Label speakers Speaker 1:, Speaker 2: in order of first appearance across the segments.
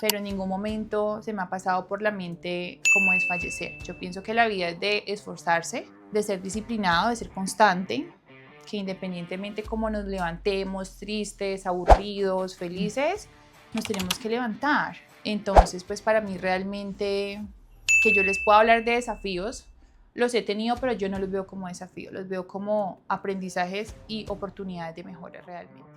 Speaker 1: pero en ningún momento se me ha pasado por la mente cómo desfallecer. Yo pienso que la vida es de esforzarse, de ser disciplinado, de ser constante, que independientemente cómo nos levantemos, tristes, aburridos, felices, nos tenemos que levantar. Entonces, pues para mí realmente, que yo les pueda hablar de desafíos, los he tenido, pero yo no los veo como desafíos, los veo como aprendizajes y oportunidades de mejora realmente.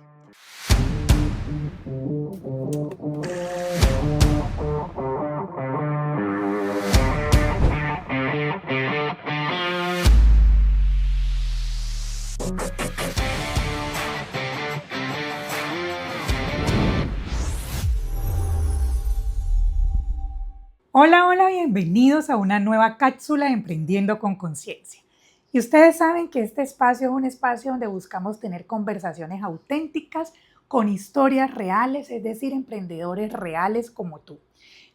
Speaker 2: Hola, hola, bienvenidos a una nueva cápsula de Emprendiendo con Conciencia. Y ustedes saben que este espacio es un espacio donde buscamos tener conversaciones auténticas con historias reales, es decir, emprendedores reales como tú.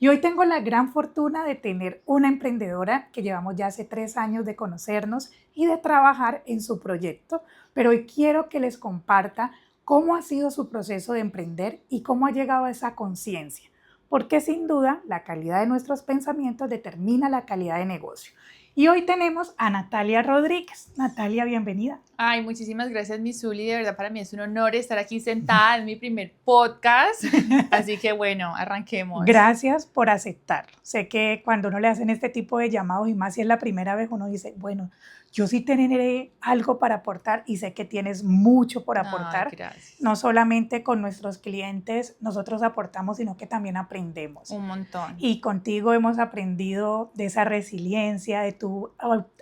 Speaker 2: Y hoy tengo la gran fortuna de tener una emprendedora que llevamos ya hace 3 años de conocernos y de trabajar en su proyecto, pero hoy quiero que les comparta cómo ha sido su proceso de emprender y cómo ha llegado a esa conciencia, porque sin duda la calidad de nuestros pensamientos determina la calidad de negocio. Y hoy tenemos a Natalia Rodríguez. Natalia, bienvenida.
Speaker 1: Ay, muchísimas gracias, mi Zuli. De verdad, para mí es un honor estar aquí sentada en mi primer podcast. Así que bueno, arranquemos.
Speaker 2: Gracias por aceptarlo. Sé que cuando uno le hacen este tipo de llamados, y más si es la primera vez, uno dice, bueno, yo sí tendré algo para aportar y sé que tienes mucho por aportar.
Speaker 1: Ay, gracias.
Speaker 2: No solamente con nuestros clientes nosotros aportamos, sino que también aprendemos.
Speaker 1: Un montón.
Speaker 2: Y contigo hemos aprendido de esa resiliencia, de tu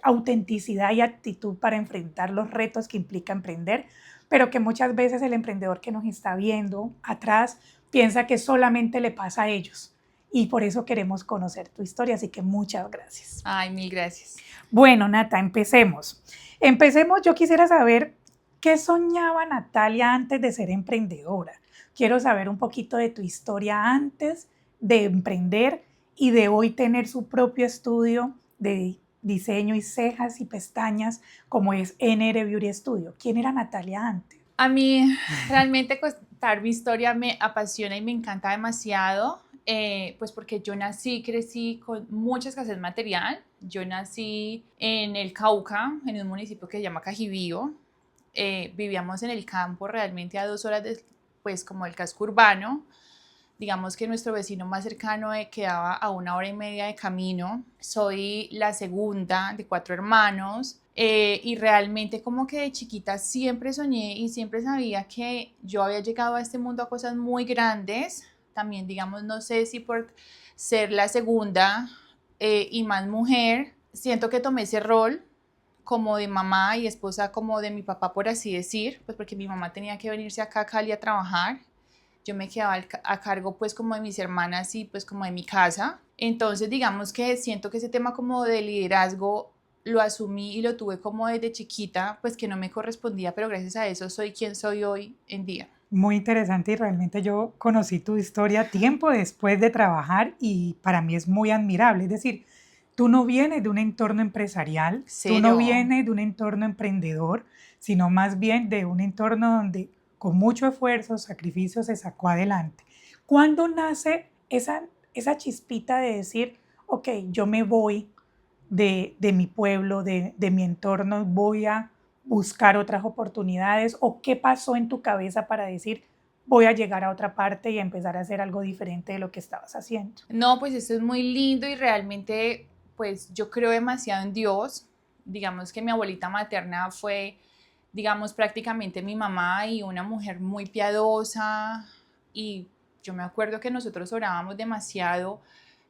Speaker 2: autenticidad y actitud para enfrentar los retos que implica emprender, pero que muchas veces el emprendedor que nos está viendo atrás piensa que solamente le pasa a ellos. Y por eso queremos conocer tu historia, así que muchas gracias.
Speaker 1: Ay, mil gracias.
Speaker 2: Bueno, Nata, empecemos. Yo quisiera saber qué soñaba Natalia antes de ser emprendedora. Quiero saber un poquito de tu historia antes de emprender y de hoy tener su propio estudio de diseño y cejas y pestañas como es NR Beauty Studio. ¿Quién era Natalia antes?
Speaker 1: A mí realmente contar mi historia me apasiona y me encanta demasiado, pues porque yo crecí con mucha escasez material. Yo nací en el Cauca, en un municipio que se llama Cajibío. Vivíamos en el campo, realmente a 2 horas pues como el casco urbano. Digamos que nuestro vecino más cercano quedaba a 1 hora y media de camino. Soy la segunda de 4 hermanos. Y realmente como que de chiquita siempre soñé y siempre sabía que yo había llegado a este mundo a cosas muy grandes. También, digamos, no sé si por ser la segunda y más mujer, siento que tomé ese rol como de mamá y esposa como de mi papá, por así decir, pues porque mi mamá tenía que venirse acá a Cali a trabajar. Yo me quedaba a cargo pues como de mis hermanas y pues como de mi casa. Entonces digamos que siento que ese tema como de liderazgo lo asumí y lo tuve como desde chiquita, pues que no me correspondía, pero gracias a eso soy quien soy hoy en día.
Speaker 2: Muy interesante y realmente yo conocí tu historia tiempo después de trabajar y para mí es muy admirable. Es decir, tú no vienes de un entorno empresarial, tú no
Speaker 1: Cero.
Speaker 2: vienes de un entorno emprendedor, sino más bien de un entorno donde con mucho esfuerzo, sacrificio se sacó adelante. ¿Cuándo nace esa chispita de decir, ok, yo me voy de mi pueblo, de mi entorno, voy a buscar otras oportunidades? ¿O qué pasó en tu cabeza para decir, voy a llegar a otra parte y a empezar a hacer algo diferente de lo que estabas haciendo?
Speaker 1: No, pues eso es muy lindo y realmente pues yo creo demasiado en Dios. Digamos que mi abuelita materna fue, digamos, prácticamente mi mamá y una mujer muy piadosa, y yo me acuerdo que nosotros orábamos demasiado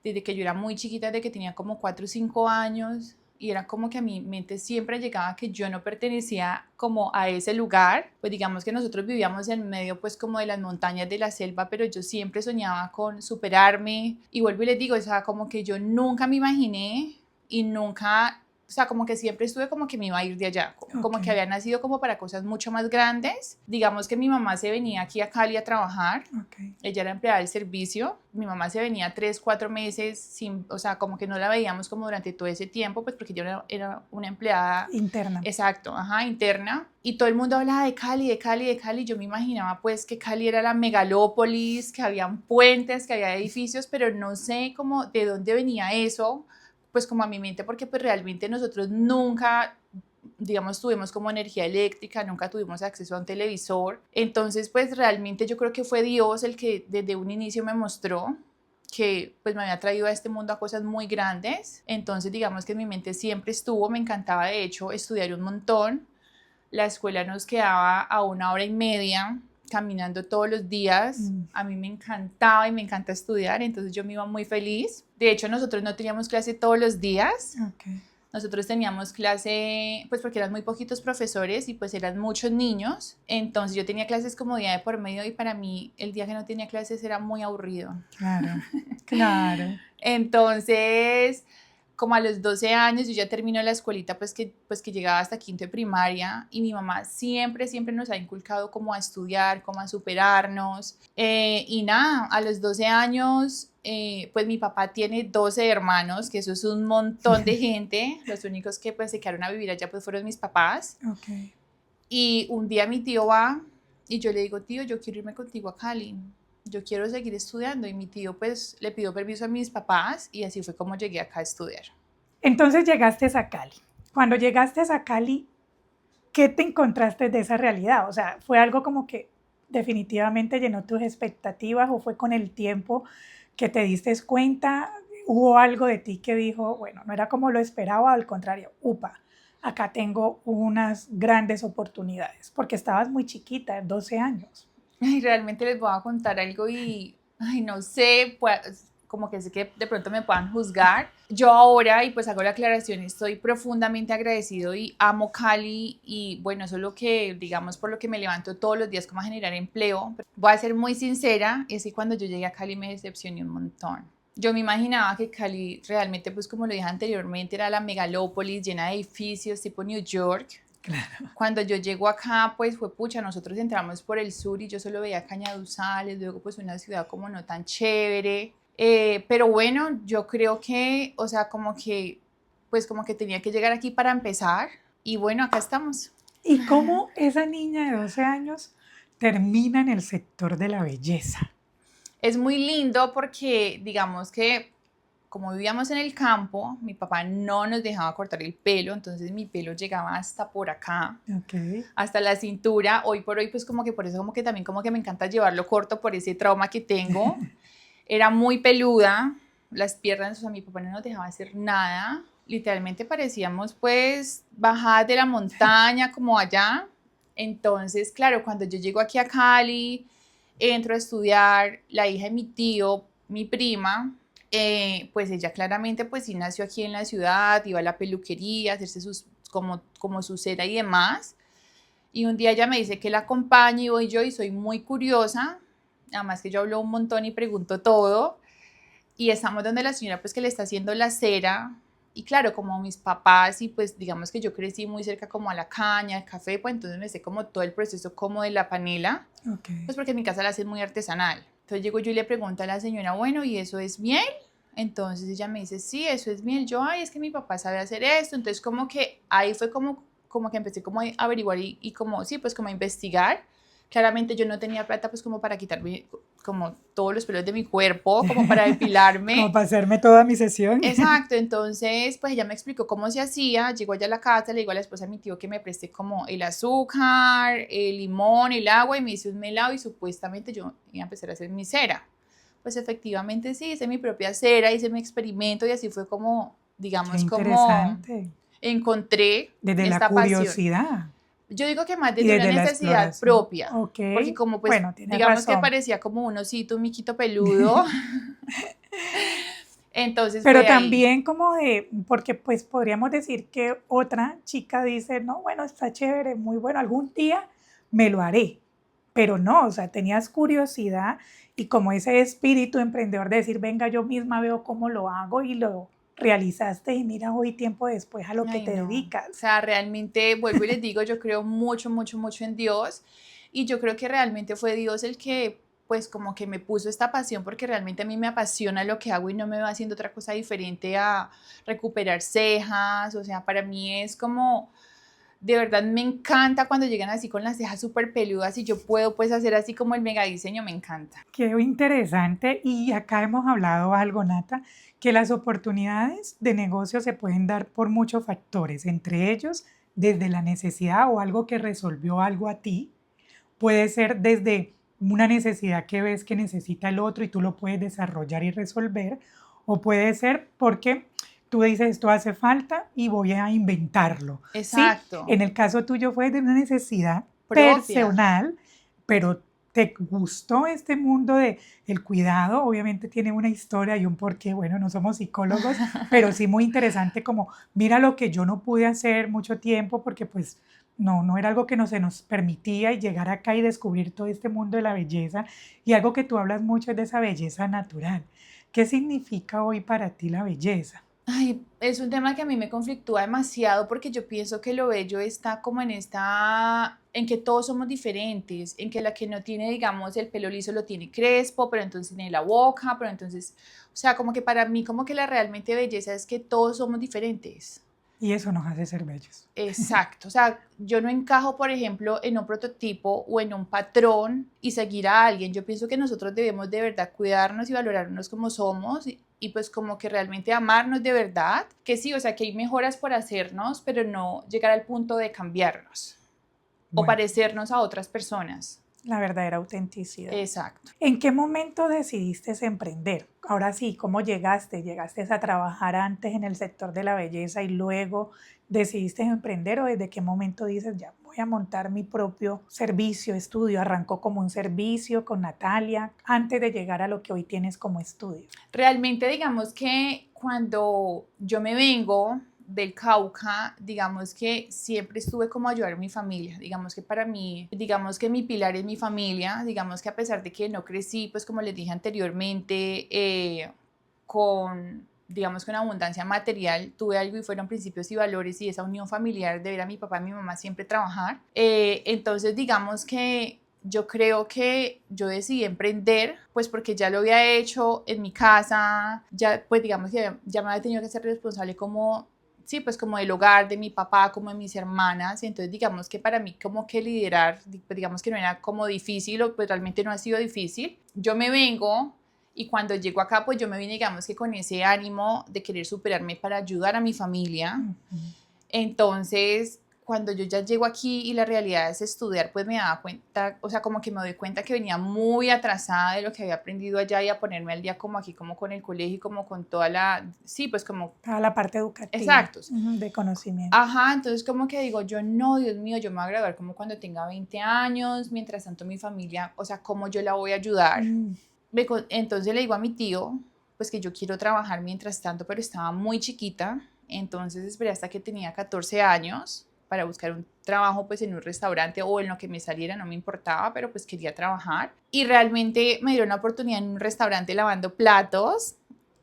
Speaker 1: desde que yo era muy chiquita, desde que tenía como 4 o 5 años, y era como que a mi mente siempre llegaba que yo no pertenecía como a ese lugar. Pues digamos que nosotros vivíamos en medio pues como de las montañas de la selva, pero yo siempre soñaba con superarme, y vuelvo y les digo, o sea, como que yo nunca me imaginé y nunca o sea, como que siempre estuve como que me iba a ir de allá, como que había nacido como para cosas mucho más grandes. Digamos que mi mamá se venía aquí a Cali a trabajar, ella era empleada del servicio, mi mamá se venía 3, 4 meses, sin, o sea, como que no la veíamos como durante todo ese tiempo, pues porque yo era una empleada
Speaker 2: interna.
Speaker 1: Exacto, ajá, interna. Y todo el mundo hablaba de Cali, de Cali, de Cali. Yo me imaginaba pues que Cali era la megalópolis, que habían puentes, que había edificios, pero no sé cómo, de dónde venía eso, pues como a mi mente, porque pues realmente nosotros nunca, digamos, tuvimos como energía eléctrica, nunca tuvimos acceso a un televisor. Entonces, pues realmente yo creo que fue Dios el que desde un inicio me mostró que pues me había traído a este mundo a cosas muy grandes. Entonces, digamos que en mi mente siempre estuvo, me encantaba de hecho estudiar un montón. La escuela nos quedaba a 1 hora y media caminando todos los días. A mí me encantaba y me encanta estudiar, entonces yo me iba muy feliz. De hecho, nosotros no teníamos clase todos los días. Nosotros teníamos clase, pues porque eran muy poquitos profesores y pues eran muchos niños. Entonces yo tenía clases como día de por medio y para mí el día que no tenía clases era muy aburrido.
Speaker 2: Claro, claro.
Speaker 1: Entonces, como a los 12 años yo ya terminé la escuelita pues que llegaba hasta quinto de primaria y mi mamá siempre nos ha inculcado como a estudiar, como a superarnos y nada, a los 12 años pues mi papá tiene 12 hermanos, que eso es un montón de gente, los únicos que pues se quedaron a vivir allá pues fueron mis papás. Y un día mi tío va y yo le digo, tío, yo quiero irme contigo a Cali, yo quiero seguir estudiando, y mi tío pues le pidió permiso a mis papás y así fue como llegué acá a estudiar.
Speaker 2: Entonces llegaste a Cali. Cuando llegaste a Cali, ¿qué te encontraste de esa realidad? O sea, ¿fue algo como que definitivamente llenó tus expectativas o fue con el tiempo que te diste cuenta? ¿Hubo algo de ti que dijo, bueno, no era como lo esperaba, al contrario, upa, acá tengo unas grandes oportunidades? Porque estabas muy chiquita, 12 años.
Speaker 1: Ay, realmente les voy a contar algo y, ay, no sé, pues, como que sé que de pronto me puedan juzgar. Yo ahora, y pues hago la aclaración, estoy profundamente agradecido y amo Cali y bueno, eso es lo que, digamos, por lo que me levanto todos los días como a generar empleo. Voy a ser muy sincera, es que cuando yo llegué a Cali me decepcioné un montón. Yo me imaginaba que Cali realmente, pues como lo dije anteriormente, era la megalópolis llena de edificios tipo New York.
Speaker 2: Claro.
Speaker 1: Cuando yo llego acá, pues fue pucha, nosotros entramos por el sur y yo solo veía Cañaduzales, luego pues una ciudad como no tan chévere, pero bueno, yo creo que, o sea, pues como que tenía que llegar aquí para empezar y bueno, acá estamos.
Speaker 2: ¿Y cómo esa niña de 12 años termina en el sector de la belleza?
Speaker 1: Es muy lindo porque digamos que como vivíamos en el campo, mi papá no nos dejaba cortar el pelo, entonces mi pelo llegaba hasta por acá, hasta la cintura. Hoy por hoy, pues como que por eso como que también como que me encanta llevarlo corto por ese trauma que tengo. Era muy peluda, las piernas, o sea, mi papá no nos dejaba hacer nada. Literalmente parecíamos pues bajadas de la montaña como allá. Entonces, claro, cuando yo llego aquí a Cali, entro a estudiar, la hija de mi tío, mi prima, pues ella claramente pues sí nació aquí en la ciudad, iba a la peluquería, a hacerse como su cera y demás. Y un día ella me dice que la acompañe y voy yo y soy muy curiosa, además que yo hablo un montón y pregunto todo. Y estamos donde la señora pues que le está haciendo la cera. Y claro, como mis papás y pues digamos que yo crecí muy cerca como a la caña, al café, pues entonces me sé como todo el proceso como de la panela, pues porque en mi casa la hacen muy artesanal. Entonces llego yo y le pregunto a la señora, bueno, ¿y eso es miel? Entonces ella me dice, sí, eso es miel. Yo, ay, es que mi papá sabe hacer esto. Entonces como que ahí fue como que empecé como a averiguar y como, sí, pues como a investigar. Claramente yo no tenía plata pues como para quitarme como todos los pelos de mi cuerpo, como para depilarme.
Speaker 2: Como para hacerme toda mi sesión.
Speaker 1: Exacto, entonces pues ella me explicó cómo se hacía, llegó allá a la casa, le digo a la esposa de mi tío que me preste como el azúcar, el limón, el agua y me hice un melado y supuestamente yo iba a empezar a hacer mi cera. Pues efectivamente sí, hice mi propia cera, hice mi experimento y así fue como, digamos, como encontré
Speaker 2: desde
Speaker 1: esta
Speaker 2: la curiosidad.
Speaker 1: pasión. Yo digo que más desde una necesidad propia, porque como pues, bueno, digamos razón. Que parecía como un osito, un miquito peludo. Entonces
Speaker 2: pero también como de, porque pues podríamos decir que otra chica dice, no, bueno, está chévere, muy bueno, algún día me lo haré, pero no, o sea, tenías curiosidad y como ese espíritu emprendedor de decir, venga, yo misma veo cómo lo hago y lo realizaste y mira hoy tiempo después a lo que
Speaker 1: Ay,
Speaker 2: te
Speaker 1: no. O
Speaker 2: dedicas.
Speaker 1: sea, realmente, vuelvo y les digo, yo creo mucho, mucho, mucho en Dios y yo creo que realmente fue Dios el que, pues, como que me puso esta pasión porque realmente a mí me apasiona lo que hago y no me va haciendo otra cosa diferente a recuperar cejas, o sea, para mí es como, de verdad me encanta cuando llegan así con las cejas súper peludas y yo puedo pues hacer así como el mega diseño, me encanta.
Speaker 2: Qué interesante. Y acá hemos hablado algo, Nata, que las oportunidades de negocio se pueden dar por muchos factores, entre ellos desde la necesidad o algo que resolvió algo a ti. Puede ser desde una necesidad que ves que necesita el otro y tú lo puedes desarrollar y resolver, o puede ser porque tú dices esto hace falta y voy a inventarlo, ¿sí?
Speaker 1: Exacto,
Speaker 2: En el caso tuyo fue de una necesidad
Speaker 1: propia.
Speaker 2: personal, pero te gustó este mundo de el cuidado, obviamente tiene una historia y un porqué, bueno, no somos psicólogos, pero sí muy interesante como mira lo que yo no pude hacer mucho tiempo porque pues no era algo que no se nos permitía y llegar acá y descubrir todo este mundo de la belleza. Y algo que tú hablas mucho es de esa belleza natural. ¿Qué significa hoy para ti la belleza?
Speaker 1: Ay, es un tema que a mí me conflictúa demasiado porque yo pienso que lo bello está como en esta, en que todos somos diferentes, en que la que no tiene, digamos, el pelo liso lo tiene crespo, pero entonces tiene la boca, pero entonces, o sea, como que para mí como que la realmente belleza es que todos somos diferentes.
Speaker 2: Y eso nos hace ser bellos.
Speaker 1: Exacto, o sea, yo no encajo, por ejemplo, en un prototipo o en un patrón y seguir a alguien. Yo pienso que nosotros debemos de verdad cuidarnos y valorarnos como somos y pues como que realmente amarnos de verdad, que sí, o sea, que hay mejoras por hacernos, pero no llegar al punto de cambiarnos o
Speaker 2: Bueno,
Speaker 1: parecernos a otras personas.
Speaker 2: la verdadera autenticidad.
Speaker 1: Exacto.
Speaker 2: ¿En qué momento decidiste emprender? Ahora sí, ¿cómo llegaste? ¿Llegaste a trabajar antes en el sector de la belleza y luego decidiste emprender o desde qué momento dices, ya voy a montar mi propio servicio, estudio? ¿Arrancó como un servicio con Natalia antes de llegar a lo que hoy tienes como estudio?
Speaker 1: Realmente digamos que cuando yo me vengo del Cauca, digamos que siempre estuve como a ayudar a mi familia, digamos que para mí, digamos que mi pilar es mi familia, digamos que a pesar de que no crecí, pues como les dije anteriormente, con digamos con abundancia material, tuve algo y fueron principios y valores y esa unión familiar de ver a mi papá y mi mamá siempre trabajar. Entonces digamos que yo creo que yo decidí emprender, pues porque ya lo había hecho en mi casa, ya pues digamos que ya me había tenido que ser responsable como, sí, pues como del hogar de mi papá, como de mis hermanas, entonces digamos que para mí como que liderar, pues digamos que no era como difícil o pues realmente no ha sido difícil. Yo me vengo y cuando llego acá pues yo me vine digamos que con ese ánimo de querer superarme para ayudar a mi familia. Entonces, cuando yo ya llego aquí y la realidad es estudiar, pues me daba cuenta, o sea, como que me doy cuenta que venía muy atrasada de lo que había aprendido allá y a ponerme al día como aquí, como con el colegio y como con toda la, sí, pues como,
Speaker 2: Toda la parte educativa,
Speaker 1: exactos.
Speaker 2: de conocimiento.
Speaker 1: Ajá, entonces como que digo, yo no, Dios mío, yo me voy a graduar como cuando tenga 20 años, mientras tanto mi familia, o sea, ¿cómo yo la voy a ayudar?
Speaker 2: Mm,
Speaker 1: Entonces le digo a mi tío, pues que yo quiero trabajar mientras tanto, pero estaba muy chiquita, entonces esperé hasta que tenía 14 años para buscar un trabajo pues en un restaurante o en lo que me saliera, no me importaba, pero pues quería trabajar. Y realmente me dieron una oportunidad en un restaurante lavando platos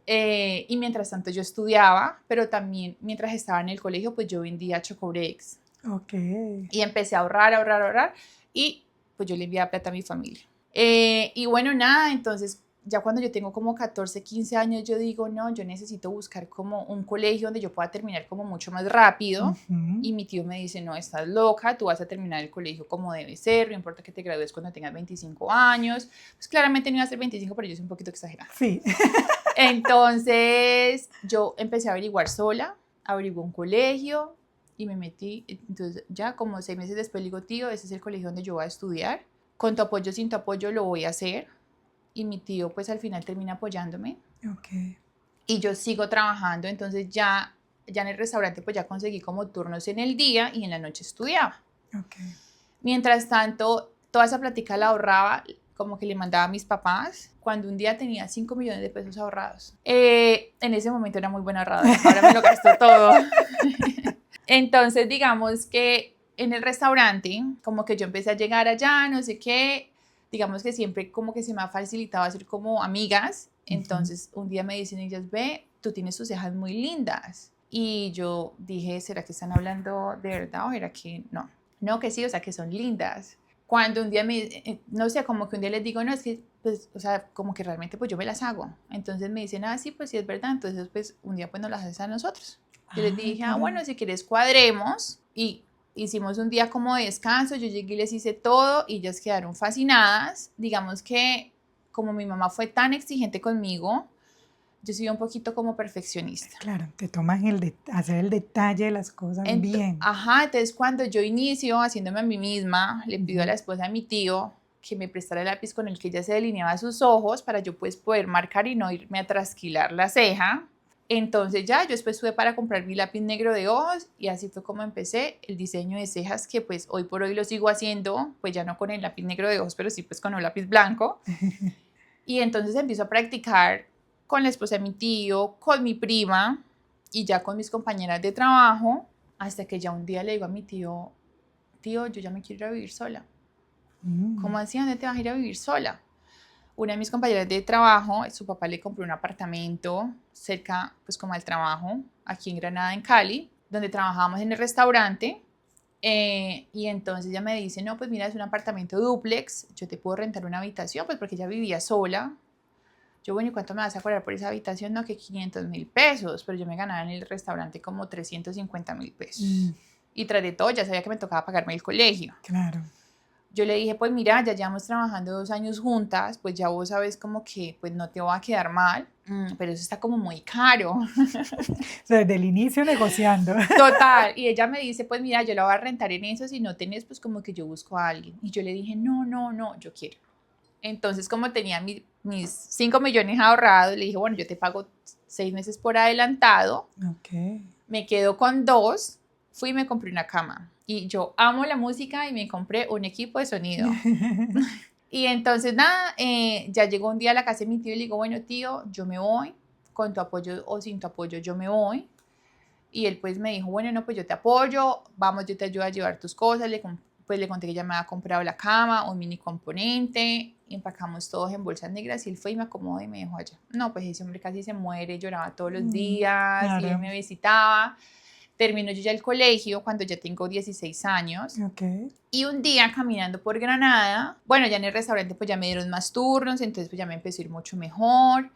Speaker 1: y mientras tanto yo estudiaba, pero también mientras estaba en el colegio pues yo vendía choco breaks
Speaker 2: ok.
Speaker 1: y empecé a ahorrar, ahorrar, ahorrar y pues yo le enviaba plata a mi familia. Y bueno, nada, entonces ya cuando yo tengo como 14, 15 años, yo digo, no, yo necesito buscar como un colegio donde yo pueda terminar como mucho más rápido.
Speaker 2: Ujú.
Speaker 1: Y mi tío me dice, no, estás loca, tú vas a terminar el colegio como debe ser, no importa que te gradúes cuando tengas 25 años. Pues claramente no iba a ser 25, pero yo soy un poquito exagerada.
Speaker 2: Sí.
Speaker 1: Entonces yo empecé a averiguar sola, averigué un colegio y me metí. Entonces ya como 6 meses después le digo, tío, ese es el colegio donde yo voy a estudiar. Con tu apoyo, sin tu apoyo, lo voy a hacer. Y mi tío pues al final termina apoyándome.
Speaker 2: Ok.
Speaker 1: Y yo sigo trabajando, entonces ya en el restaurante pues ya conseguí como turnos en el día y en la noche estudiaba.
Speaker 2: Ok.
Speaker 1: Mientras tanto, toda esa plática la ahorraba, como que le mandaba a mis papás, cuando un día tenía 5 millones de pesos ahorrados. En ese momento era muy buena ahorradora, ahora me lo gasto todo. Entonces, digamos que en el restaurante, como que yo empecé a llegar allá, no sé qué, digamos que siempre como que se me ha facilitado hacer como amigas.
Speaker 2: Ujú.
Speaker 1: Entonces, un día me dicen ellas, ve, tú tienes tus cejas muy lindas. Y yo dije, ¿será que están hablando de verdad o era que no? No, que sí, o sea, que son lindas. Cuando un día no sé, como que un día les digo, no, es que, pues, o sea, como que realmente pues yo me las hago. Entonces me dicen, sí, pues sí es verdad. Entonces, pues, un día pues nos las haces a nosotros. Yo les dije, bueno, si quieres cuadremos. Y hicimos un día como de descanso, yo llegué y les hice todo y ellas quedaron fascinadas. Digamos que como mi mamá fue tan exigente conmigo, yo soy un poquito como perfeccionista.
Speaker 2: Claro, te tomas hacer el detalle de las cosas bien.
Speaker 1: Ajá, entonces cuando yo inicio haciéndome a mí misma, le pido a la esposa de mi tío que me prestara el lápiz con el que ella se delineaba sus ojos para yo pues poder marcar y no irme a trasquilar la ceja. Entonces ya, yo después tuve para comprar mi lápiz negro de ojos y así fue como empecé el diseño de cejas que pues hoy por hoy lo sigo haciendo, pues ya no con el lápiz negro de ojos, pero sí pues con el lápiz blanco. Y entonces empiezo a practicar con la esposa de mi tío, con mi prima y ya con mis compañeras de trabajo, hasta que ya un día le digo a mi tío, tío, yo ya me quiero ir a vivir sola. ¿Cómo así? ¿Dónde te vas a ir a vivir sola? Una de mis compañeras de trabajo, su papá le compró un apartamento cerca, pues como al trabajo, aquí en Granada, en Cali, donde trabajábamos en el restaurante. Y entonces ella me dice, no, pues mira, es un apartamento dúplex, yo te puedo rentar una habitación, pues porque ella vivía sola. Yo, bueno, ¿y cuánto me vas a cobrar por esa habitación? No, que 500.000 pesos, pero yo me ganaba en el restaurante como 350.000 pesos. Y tras de todo, ya sabía que me tocaba pagarme el colegio.
Speaker 2: Claro.
Speaker 1: Yo le dije, pues mira, ya llevamos trabajando 2 años juntas, pues ya vos sabes como que pues no te va a quedar mal, pero eso está como muy caro.
Speaker 2: O sea, desde el inicio negociando.
Speaker 1: Total, y ella me dice, pues mira, yo la voy a rentar en eso, si no tenés, pues como que yo busco a alguien. Y yo le dije, no, yo quiero. Entonces, como tenía mis 5 millones ahorrados, le dije, bueno, yo te pago 6 meses por adelantado, me quedo con 2, fui y me compré una cama. Y yo amo la música y me compré un equipo de sonido. Y entonces, nada, ya llegó un día a la casa de mi tío y le digo, bueno, tío, yo me voy, con tu apoyo o sin tu apoyo, yo me voy. Y él pues me dijo, bueno, no, pues yo te apoyo, vamos, yo te ayudo a llevar tus cosas. Pues le conté que ya me había comprado la cama, un mini componente, empacamos todos en bolsas negras y él fue y me acomodó y me dejó allá. No, pues ese hombre casi se muere, lloraba todos los días, claro. Y él me visitaba. Termino yo ya el colegio cuando ya tengo 16 años. Y un día caminando por Granada, bueno, ya en el restaurante pues ya me dieron más turnos, entonces pues ya me empezó a ir mucho mejor.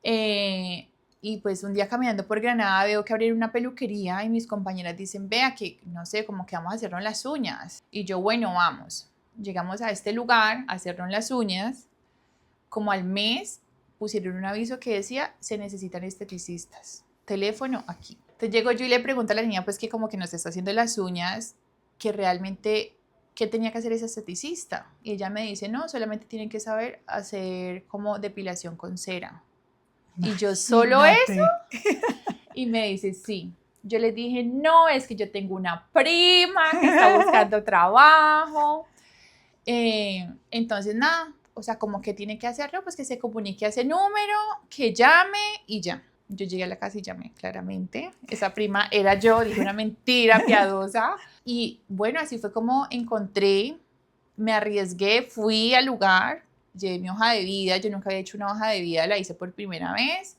Speaker 1: Y pues un día caminando por Granada veo que abrieron una peluquería y mis compañeras dicen, vea que, no sé, como que vamos a hacernos las uñas. Y yo, bueno, vamos. Llegamos a este lugar a hacernos las uñas. Como al mes pusieron un aviso que decía, se necesitan esteticistas. Teléfono aquí. Entonces llego yo y le pregunto a la niña, pues que como que nos está haciendo las uñas, que realmente, ¿qué tenía que hacer esa esteticista? Y ella me dice, no, solamente tienen que saber hacer como depilación con cera. Y yo, ¿solo eso? Y me dice, sí. Yo le dije, no, es que yo tengo una prima que está buscando trabajo. Entonces, nada, o sea, como que tiene que hacerlo, pues que se comunique a ese número, que llame y ya. Yo llegué a la casa y llamé, claramente. Esa prima era yo, dije una mentira piadosa. Y bueno, así fue como encontré, me arriesgué, fui al lugar, llevé mi hoja de vida, yo nunca había hecho una hoja de vida, la hice por primera vez.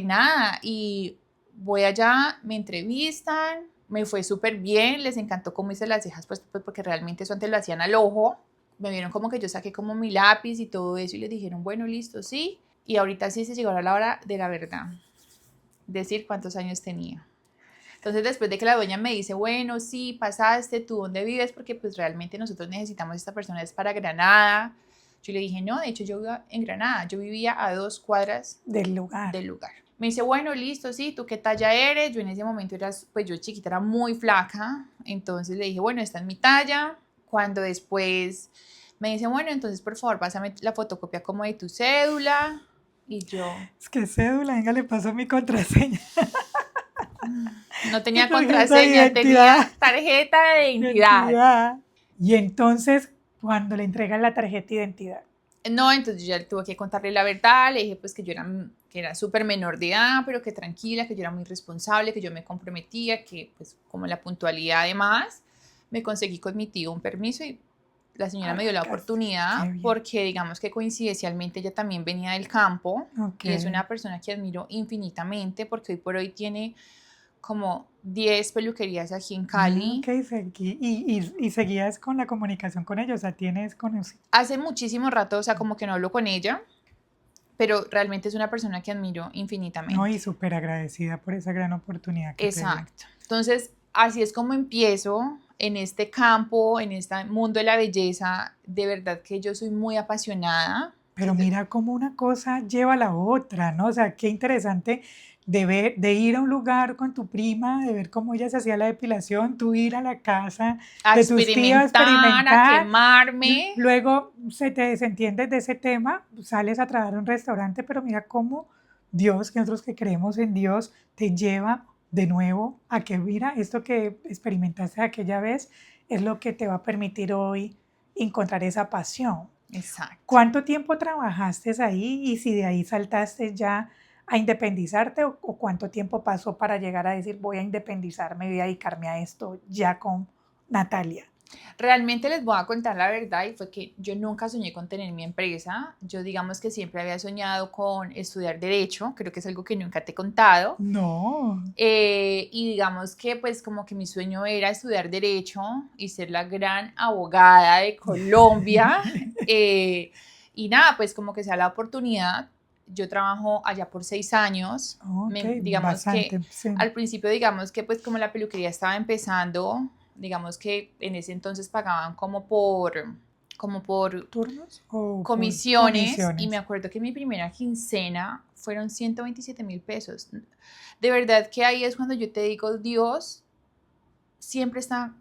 Speaker 1: Nada, y voy allá, me entrevistan, me fue súper bien, les encantó cómo hice las cejas, pues porque realmente eso antes lo hacían al ojo. Me vieron como que yo saqué como mi lápiz y todo eso y les dijeron, bueno, listo, sí. Y ahorita sí se llegó a la hora de la verdad, decir cuántos años tenía. Entonces, después de que la dueña me dice, bueno, sí, pasaste, ¿tú dónde vives? Porque pues realmente nosotros necesitamos esta persona, es para Granada. Yo le dije, no, de hecho yo vivía en Granada, yo vivía a 2 cuadras
Speaker 2: del lugar.
Speaker 1: Me dice, bueno, listo, sí, ¿tú qué talla eres? Yo en ese momento era, pues yo chiquita, era muy flaca, entonces le dije, bueno, esta es mi talla. Cuando después me dice, bueno, entonces por favor, pásame la fotocopia como de tu cédula. Y yo...
Speaker 2: Es que cédula, venga, le pasó mi contraseña.
Speaker 1: No tenía contraseña, tenía tarjeta de identidad.
Speaker 2: Y entonces, cuando le entregan la tarjeta de identidad.
Speaker 1: No, entonces yo ya tuve que contarle la verdad, le dije pues que yo era súper menor de edad, pero que tranquila, que yo era muy responsable, que yo me comprometía, que pues como la puntualidad además, me conseguí con mi tío un permiso y la señora me dio la
Speaker 2: Qué
Speaker 1: oportunidad
Speaker 2: bien.
Speaker 1: porque digamos que coincidencialmente ella también venía del campo
Speaker 2: Ok.
Speaker 1: y es una persona que admiro infinitamente porque hoy por hoy tiene como 10 peluquerías aquí en Cali.
Speaker 2: Ok, y seguías con la comunicación con ellos, o sea, tienes conocido.
Speaker 1: Hace muchísimo rato, o sea, como que no hablo con ella, pero realmente es una persona que admiro
Speaker 2: No,
Speaker 1: infinitamente.
Speaker 2: y súper agradecida por esa gran oportunidad que te dio.
Speaker 1: Exacto. Entonces, así es como empiezo en este campo, en este mundo de la belleza. De verdad que yo soy muy apasionada.
Speaker 2: Pero mira cómo una cosa lleva a la otra, ¿no? O sea, qué interesante de ver, de ir a un lugar con tu prima, de ver cómo ella se hacía la depilación, tú ir a la casa
Speaker 1: A
Speaker 2: de tus tíos a
Speaker 1: experimentar, a
Speaker 2: experimentar,
Speaker 1: quemarme.
Speaker 2: luego se te desentiendes de ese tema, sales a trabajar en un restaurante, pero mira cómo Dios, que nosotros que creemos en Dios, te lleva de nuevo a que, mira, esto que experimentaste aquella vez es lo que te va a permitir hoy encontrar esa pasión.
Speaker 1: Exacto.
Speaker 2: ¿Cuánto tiempo trabajaste ahí y si de ahí saltaste ya a independizarte o cuánto tiempo pasó para llegar a decir voy a independizarme, voy a dedicarme a esto ya con Natalia?
Speaker 1: Realmente les voy a contar la verdad y fue que yo nunca soñé con tener mi empresa. Yo digamos que siempre había soñado con estudiar derecho, creo que es algo que nunca te he contado.
Speaker 2: No,
Speaker 1: Y digamos que pues como que mi sueño era estudiar derecho y ser la gran abogada de Colombia. Eh, y nada, pues como que sea la oportunidad. Yo trabajo allá por 6 años.
Speaker 2: ok,
Speaker 1: Digamos que
Speaker 2: bastante, sí.
Speaker 1: al principio digamos que pues como la peluquería estaba empezando, digamos que en ese entonces pagaban como por
Speaker 2: ¿Turnos o por
Speaker 1: comisiones y me
Speaker 2: comisiones?
Speaker 1: acuerdo que mi primera quincena fueron 127.000 pesos. De verdad que ahí es cuando yo te digo, Dios siempre está,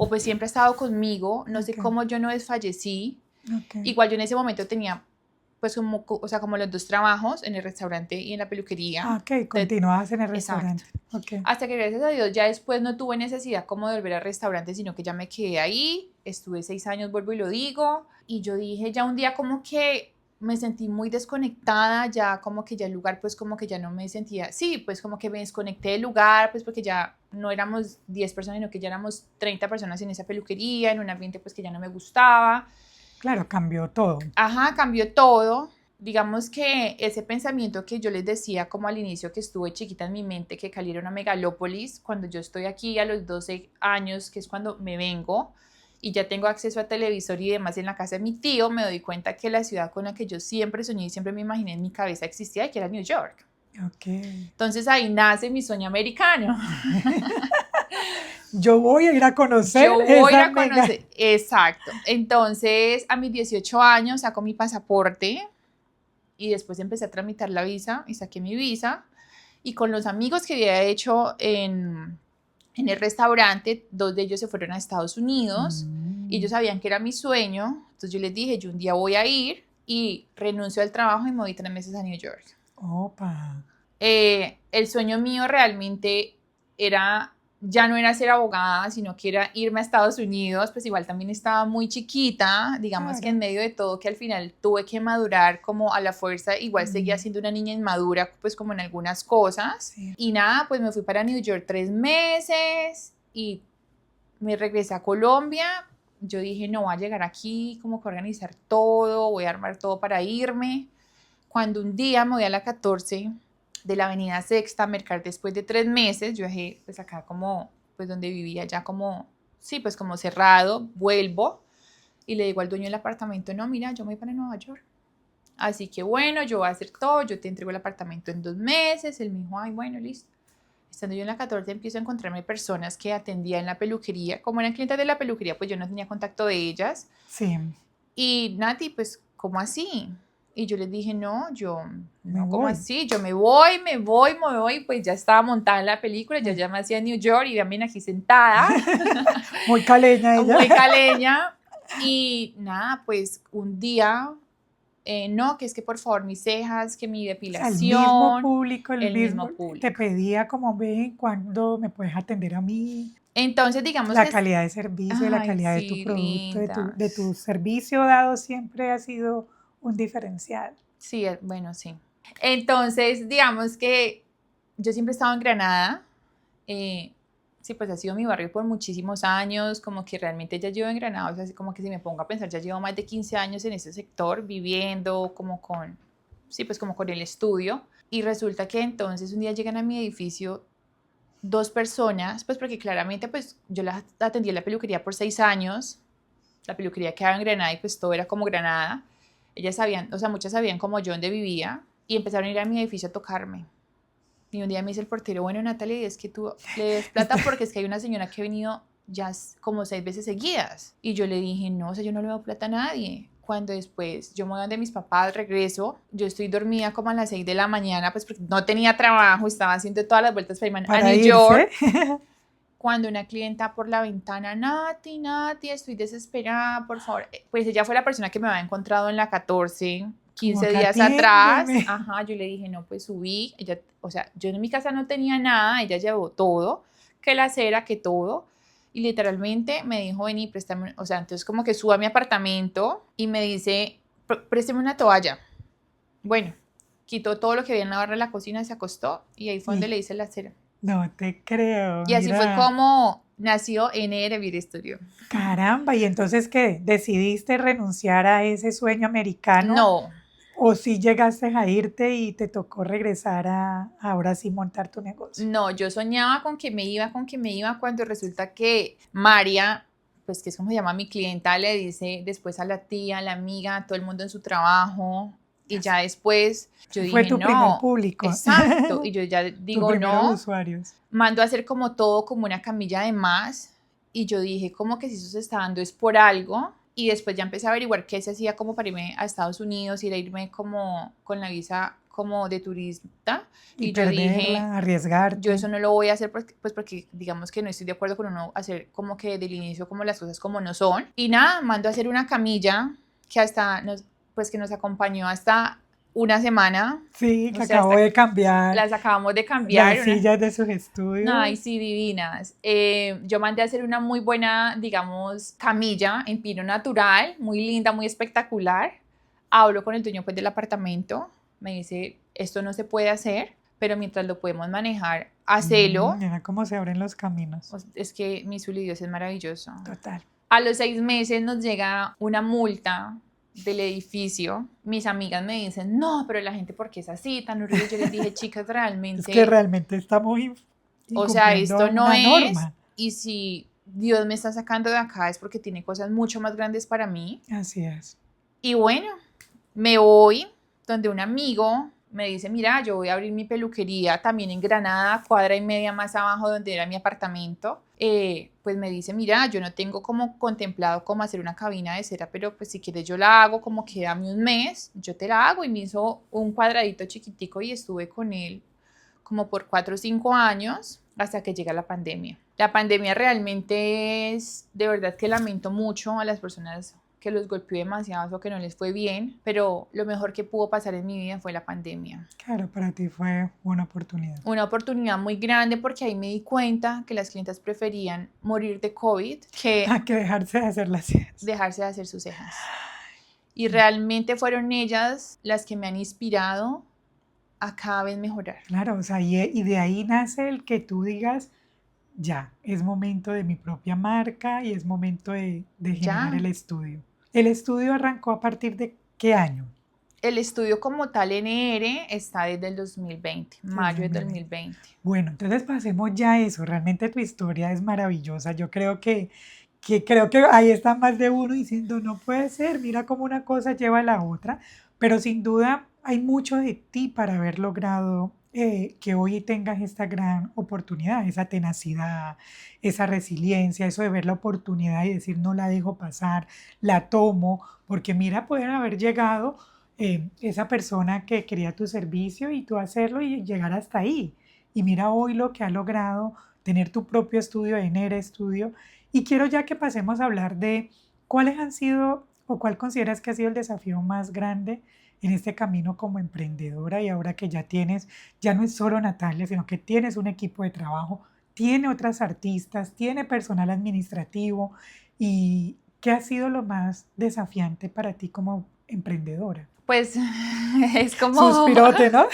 Speaker 1: pues siempre ha estado conmigo, no sé
Speaker 2: Ok,
Speaker 1: cómo yo no desfallecí.
Speaker 2: ok.
Speaker 1: Igual yo en ese momento tenía pues como, o sea, como los dos trabajos en el restaurante y en la peluquería.
Speaker 2: Ah, ok, continuabas en el
Speaker 1: Exacto.
Speaker 2: restaurante. Ok.
Speaker 1: Hasta que gracias a Dios ya después no tuve necesidad como de volver al restaurante, sino que ya me quedé ahí, estuve 6 años, vuelvo y lo digo, y yo dije ya un día como que me sentí muy desconectada, ya como que ya el lugar pues como que ya no me sentía, sí, pues como que me desconecté del lugar, pues porque ya no éramos 10 personas, sino que ya éramos 30 personas en esa peluquería, en un ambiente pues que ya no me gustaba.
Speaker 2: Claro, cambió todo.
Speaker 1: Ajá, cambió todo. Digamos que ese pensamiento que yo les decía como al inicio que estuve chiquita en mi mente, que Cali era una megalópolis, cuando yo estoy aquí a los 12 años, que es cuando me vengo y ya tengo acceso a televisor y demás en la casa de mi tío, me doy cuenta que la ciudad con la que yo siempre soñé y siempre me imaginé en mi cabeza existía y que era New York.
Speaker 2: Ok.
Speaker 1: Entonces ahí nace mi sueño americano.
Speaker 2: Yo voy a ir a conocer
Speaker 1: Yo voy a ir
Speaker 2: esa
Speaker 1: a
Speaker 2: mega.
Speaker 1: conocer, exacto. Entonces a mis 18 años saco mi pasaporte y después empecé a tramitar la visa y saqué mi visa y con los amigos que había hecho en el restaurante, 2 de ellos se fueron a Estados Unidos y ellos
Speaker 2: Mm,
Speaker 1: sabían que era mi sueño, entonces yo les dije, yo un día voy a ir y renuncio al trabajo y me voy 3 meses a New York.
Speaker 2: opa.
Speaker 1: El sueño mío realmente era, ya no era ser abogada, sino que era irme a Estados Unidos, pues igual también estaba muy chiquita, digamos que en
Speaker 2: Claro.
Speaker 1: medio de todo que al final tuve que madurar como a la fuerza, igual seguía
Speaker 2: Mm,
Speaker 1: siendo una niña inmadura, pues como en algunas cosas.
Speaker 2: sí.
Speaker 1: Y nada, pues me fui para New York 3 meses y me regresé a Colombia. Yo dije, no, voy a llegar aquí, como que organizar todo, voy a armar todo para irme. Cuando un día me voy a la 14 de la avenida Sexta a mercar después de 3 meses, yo dejé pues acá como, pues donde vivía ya como, sí, pues como cerrado, vuelvo y le digo al dueño del apartamento, no, mira, yo me voy para Nueva York. Así que bueno, yo voy a hacer todo, yo te entrego el apartamento en 2 meses. Él me dijo, ay, bueno, listo. Estando yo en la 14 empiezo a encontrarme personas que atendía en la peluquería. Como eran clientes de la peluquería, pues yo no tenía contacto de ellas.
Speaker 2: Sí,
Speaker 1: Y Nati, pues, ¿cómo así? Y yo les dije, no, yo,
Speaker 2: me
Speaker 1: no, ¿cómo
Speaker 2: voy.
Speaker 1: así? Yo me voy, pues ya estaba montada en la película, ya me hacía New York y también aquí sentada,
Speaker 2: Muy caleña ella.
Speaker 1: muy caleña. Y nada, pues un día, no, que es que por favor mis cejas, que mi
Speaker 2: O sea, el mismo
Speaker 1: depilación,
Speaker 2: público, el
Speaker 1: el
Speaker 2: mismo,
Speaker 1: mismo
Speaker 2: te
Speaker 1: público.
Speaker 2: pedía como, ven, ¿cuándo me puedes atender a mí?
Speaker 1: Entonces, digamos
Speaker 2: La
Speaker 1: que,
Speaker 2: calidad de servicio, la
Speaker 1: ay,
Speaker 2: calidad de tu
Speaker 1: sí,
Speaker 2: producto, de tu
Speaker 1: lindas.
Speaker 2: servicio dado siempre ha sido un diferencial.
Speaker 1: Sí, bueno, sí. Entonces, digamos que yo siempre he estado en Granada, eh, Sí, pues ha sido mi barrio por muchísimos años, como que realmente ya llevo en Granada, o sea, así como que si me pongo a pensar, ya llevo más de 15 años en ese sector, viviendo como con, sí, pues como con el estudio. Y resulta que entonces un día llegan a mi edificio dos personas, pues porque claramente pues yo las atendí en la peluquería por 6 años, la peluquería quedaba en Granada y pues todo era como Granada. Ellas sabían, o sea, muchas sabían como yo dónde vivía y empezaron a ir a mi edificio a tocarme. Y un día me dice el portero, bueno, Natalia, es que tú le des plata porque es que hay una señora que ha venido ya como 6 veces seguidas. Y yo le dije, no, o sea, yo no le doy plata a nadie. Cuando después yo me voy donde mis papás, regreso, yo estoy dormida como a las 6 de la mañana, pues porque no tenía trabajo, estaba haciendo todas las vueltas para irme a
Speaker 2: Para
Speaker 1: New
Speaker 2: irse.
Speaker 1: York. Cuando una clienta por la ventana, Nati, Nati, estoy desesperada, por favor. Pues ella fue la persona que me había encontrado en la 14, 15
Speaker 2: Como
Speaker 1: días
Speaker 2: que
Speaker 1: atrás.
Speaker 2: atiéndeme.
Speaker 1: Ajá, yo le dije, no, pues subí. Ella, o sea, yo en mi casa no tenía nada, ella llevó todo, que la cera, que todo. Y literalmente me dijo, vení, préstame, o sea, entonces como que subo a mi apartamento y me dice, présteme una toalla. Bueno, quitó todo lo que había en la barra de la cocina, se acostó y ahí fue donde
Speaker 2: Y
Speaker 1: le hice la cera.
Speaker 2: no te creo,
Speaker 1: Y así fue
Speaker 2: mira.
Speaker 1: como nació NR Beauty Studio.
Speaker 2: Caramba, ¿y entonces qué? ¿Decidiste renunciar a ese sueño americano?
Speaker 1: No,
Speaker 2: ¿O si llegaste a irte y te tocó regresar a ahora sí montar tu negocio?
Speaker 1: no, yo soñaba con que me iba, cuando resulta que María, pues que es como se llama mi clienta, le dice después a la tía, a la amiga, a todo el mundo en su trabajo, y ya después yo
Speaker 2: Fue
Speaker 1: dije,
Speaker 2: tu primer
Speaker 1: no,
Speaker 2: público,
Speaker 1: exacto, y yo ya
Speaker 2: tus
Speaker 1: digo,
Speaker 2: primeros
Speaker 1: no,
Speaker 2: usuarios.
Speaker 1: mando a hacer como todo, como una camilla de más, y yo dije como que si eso se está dando es por algo, y después ya empecé a averiguar qué se hacía como para irme a Estados Unidos, ir a irme como con la visa como de turista,
Speaker 2: Y
Speaker 1: y yo dije,
Speaker 2: perderla,
Speaker 1: yo
Speaker 2: arriesgarte.
Speaker 1: eso no lo voy a hacer porque, pues porque digamos que no estoy de acuerdo con uno hacer como que del inicio como las cosas como no son. Y nada, mando a hacer una camilla que hasta nos, pues que nos acompañó hasta una semana,
Speaker 2: Sí,
Speaker 1: o
Speaker 2: que
Speaker 1: sea,
Speaker 2: acabo
Speaker 1: hasta
Speaker 2: de cambiar
Speaker 1: las acabamos de cambiar,
Speaker 2: las
Speaker 1: una,
Speaker 2: sillas de sus
Speaker 1: ay,
Speaker 2: estudios.
Speaker 1: sí, divinas. Yo mandé a hacer una muy buena, digamos, camilla en pino natural, muy linda, muy espectacular. Hablo con el dueño pues, del apartamento, me dice, esto no se puede hacer, pero mientras lo podemos manejar, hacelo.
Speaker 2: Mira cómo se abren los caminos.
Speaker 1: Es que mi Dios es maravilloso.
Speaker 2: Total.
Speaker 1: A los 6 meses nos llega una multa del edificio. Mis amigas me dicen, no, pero la gente, ¿por qué es así, tan horrible? Yo les dije, chicas,
Speaker 2: Es que
Speaker 1: realmente,
Speaker 2: realmente estamos
Speaker 1: o sea,
Speaker 2: incumpliendo
Speaker 1: esto no
Speaker 2: una
Speaker 1: es,
Speaker 2: norma.
Speaker 1: y si Dios me está sacando de acá es porque tiene cosas mucho más grandes para mí.
Speaker 2: Así es.
Speaker 1: Y bueno, me voy donde un amigo me dice, mira, yo voy a abrir mi peluquería también en Granada, cuadra y media más abajo donde era mi apartamento. Pues me dice, mira, yo no tengo como contemplado cómo hacer una cabina de cera, pero pues si quieres yo la hago, como que dame un mes, yo te la hago. Y me hizo un cuadradito chiquitico y estuve con él como por 4 o 5 años hasta que llega la pandemia. La pandemia realmente es, de verdad que lamento mucho a las personas que los golpeó demasiado o que no les fue bien, pero lo mejor que pudo pasar en mi vida fue la pandemia.
Speaker 2: Claro, para ti fue una oportunidad.
Speaker 1: Una oportunidad muy grande porque ahí me di cuenta que las clientas preferían morir de COVID que
Speaker 2: Hay que dejarse de hacer las cejas.
Speaker 1: dejarse de hacer sus cejas. Y realmente fueron ellas las que me han inspirado a cada vez mejorar.
Speaker 2: Claro, o sea, y de ahí nace el que tú digas, ya, es momento de mi propia marca y es momento de generar
Speaker 1: Ya,
Speaker 2: el estudio. ¿El estudio arrancó a partir de qué año?
Speaker 1: el estudio como tal NR está desde el 2020,
Speaker 2: Desde
Speaker 1: mayo
Speaker 2: el
Speaker 1: del
Speaker 2: 2020.
Speaker 1: 2020.
Speaker 2: Bueno, entonces pasemos ya a eso. Realmente tu historia es maravillosa. Yo creo que ahí está más de uno diciendo, no puede ser, mira cómo una cosa lleva a la otra, pero sin duda hay mucho de ti para haber logrado que hoy tengas esta gran oportunidad, esa tenacidad, esa resiliencia, eso de ver la oportunidad y decir, no la dejo pasar, la tomo, porque mira, pueden haber llegado esa persona que quería tu servicio y tú hacerlo y llegar hasta ahí. Y mira hoy lo que ha logrado tener tu propio estudio, Enera Estudio. Y quiero ya que pasemos a hablar de cuáles han sido o cuál consideras que ha sido el desafío más grande en este camino como emprendedora y ahora que ya tienes, ya no es solo Natalia, sino que tienes un equipo de trabajo, tiene otras artistas, tiene personal administrativo y ¿qué ha sido lo más desafiante para ti como emprendedora?
Speaker 1: Pues es como,
Speaker 2: Suspirote, ¿no?